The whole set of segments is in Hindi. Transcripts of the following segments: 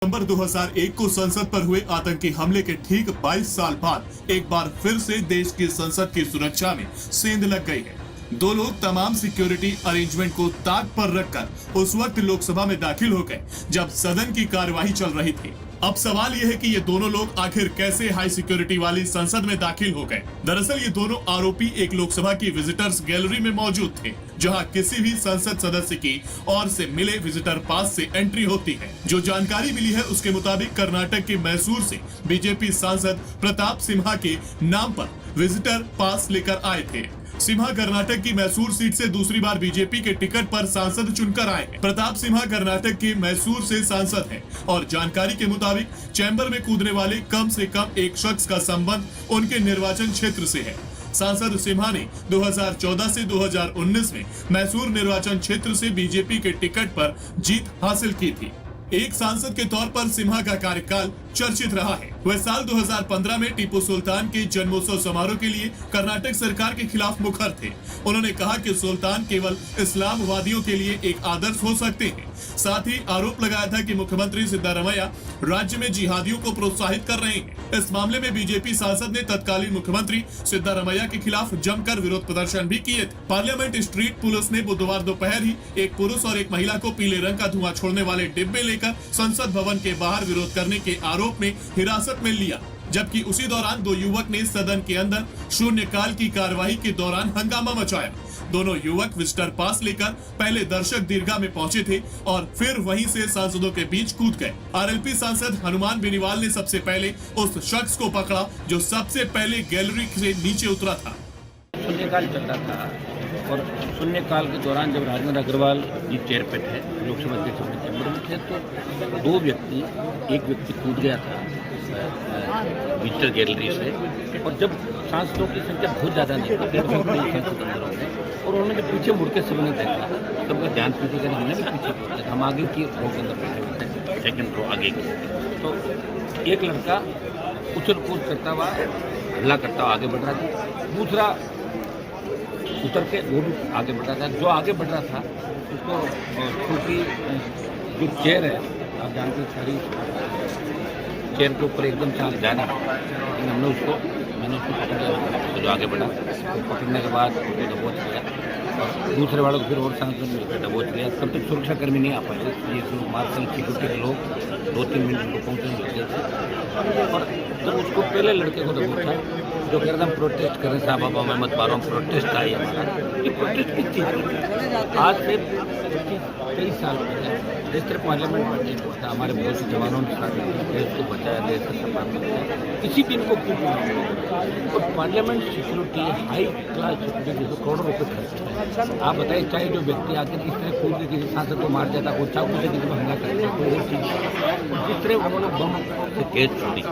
दिसंबर 2001 को संसद पर हुए आतंकी हमले के ठीक 22 साल बाद एक बार फिर से देश की संसद की सुरक्षा में सेंध लग गई है। दो लोग तमाम सिक्योरिटी अरेंजमेंट को ताक पर रखकर उस वक्त लोकसभा में दाखिल हो गए जब सदन की कार्यवाही चल रही थी। अब सवाल यह है कि ये दोनों लोग आखिर कैसे हाई सिक्योरिटी वाली संसद में दाखिल हो गए। दरअसल ये दोनों आरोपी एक लोकसभा की विजिटर्स गैलरी में मौजूद थे, जहां किसी भी संसद सदस्य की ओर से मिले विजिटर पास से एंट्री होती है। जो जानकारी मिली है उसके मुताबिक कर्नाटक के मैसूर से बीजेपी सांसद प्रताप सिम्हा के नाम पर विजिटर पास लेकर आए थे। सिम्हा कर्नाटक की मैसूर सीट से दूसरी बार बीजेपी के टिकट पर सांसद चुनकर आए हैं। प्रताप सिम्हा कर्नाटक के मैसूर से सांसद हैं और जानकारी के मुताबिक चैम्बर में कूदने वाले कम से कम एक शख्स का संबंध उनके निर्वाचन क्षेत्र से है। सांसद सिम्हा ने 2014 से 2019 में मैसूर निर्वाचन क्षेत्र से बीजेपी के टिकट पर जीत हासिल की थी। एक सांसद के तौर पर सिम्हा का कार्यकाल चर्चित रहा है। वह साल 2015 में टीपू सुल्तान के जन्मोत्सव समारोह के लिए कर्नाटक सरकार के खिलाफ मुखर थे। उन्होंने कहा कि सुल्तान केवल इस्लामवादियों के लिए एक आदर्श हो सकते हैं। साथ ही आरोप लगाया था कि मुख्यमंत्री सिद्धारमैया राज्य में जिहादियों को प्रोत्साहित कर रहे हैं। इस मामले में बीजेपी सांसद ने तत्कालीन मुख्यमंत्री सिद्धारमैया के खिलाफ जमकर विरोध प्रदर्शन भी किए थे। पार्लियामेंट स्ट्रीट पुलिस ने बुधवार दोपहर ही एक पुरुष और एक महिला को पीले रंग का धुआं छोड़ने वाले डिब्बे लेकर संसद भवन के बाहर विरोध करने के आरोप में हिरासत में लिया, जबकि उसी दौरान दो युवक ने सदन के अंदर शून्यकाल की कार्यवाही के दौरान हंगामा मचाया। दोनों युवक विजिटर पास लेकर पहले दर्शक दीर्घा में पहुंचे थे और फिर वहीं से सांसदों के बीच कूद गए। आरएलपी सांसद हनुमान बेनीवाल ने सबसे पहले उस शख्स को पकड़ा जो सबसे पहले गैलरी से नीचे उतरा था। शून्यकाल चल रहा था और शून्यकाल के दौरान जब राजेंद्र अग्रवाल जी चेयर पे थे, लोकसभा अध्यक्ष अपने चैम्बर में थे, तो दो व्यक्ति, एक व्यक्ति कूद गया था विजिटर गैलरी से, और जब सांसदों की संख्या बहुत ज़्यादा नहीं थी, 150 सांसद अंदर हो गए और उन्होंने जब पीछे मुड़ के सबने देखा तब उनका ध्यान पीछे कर, हमने भी पीछे किया, हम आगे की रो के अंदर बैठे हुए थे, सेकेंड रो आगे की। तो एक लड़का उछल कूद करता हुआ, हल्ला करता हुआ आगे बढ़ रहा था, दूसरा उतर के वो भी आगे बढ़ रहा था। जो आगे बढ़ रहा था उसको, क्योंकि जो चेयर है आप जानते हैं, सारी चेयर के ऊपर एकदम से आगे जाना, लेकिन मैंने उसको पकड़ लिया। तो जो आगे बढ़ा तो पकड़ने के बाद उसको दबोच लिया और दूसरे वालों को फिर और सांसद मिलकर दबोच लिया। तब तक सुरक्षाकर्मी नहीं आ पाए, ये मार्शल सिक्योरिटी के लोग 2-3 मिनट उनको पहुँचने लग गए थे। और जब उसको पहले लड़के को दबोचा, जो कह रहे हम प्रोटेस्ट करें, साहब अब मैं मत मारो, प्रोटेस्ट आई हमारा। ये प्रोटेस्ट किस चीज़ की? आज से 23 साल पहले जिस तरह पार्लियामेंट प्रोटेस्ट होता है, हमारे बहुत से जवानों ने देश को बचाया, देश का सम्मान किया, किसी दिन को क्यों नहीं। और parliament security, high class security को करोड़ों रुपये खर्च है। आप बताइए, चाहे जो व्यक्ति आकर किस तरह कूद के किसी सांसद को मार जाता, वो चाकू से किसी को हमला करता, कोई और चीज़, जिस तरह उन्होंने बम से कैद छोड़ी।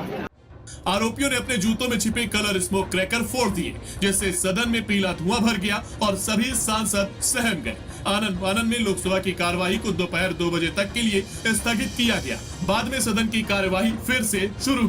आरोपियों ने अपने जूतों में छिपे कलर स्मोक क्रैकर फोड़ दिए, जिससे सदन में पीला धुआं भर गया और सभी सांसद सहम गए। आनंद फानन में लोकसभा की कार्यवाही को दोपहर 2 बजे तक के लिए स्थगित किया गया। बाद में सदन की कार्यवाही फिर से शुरू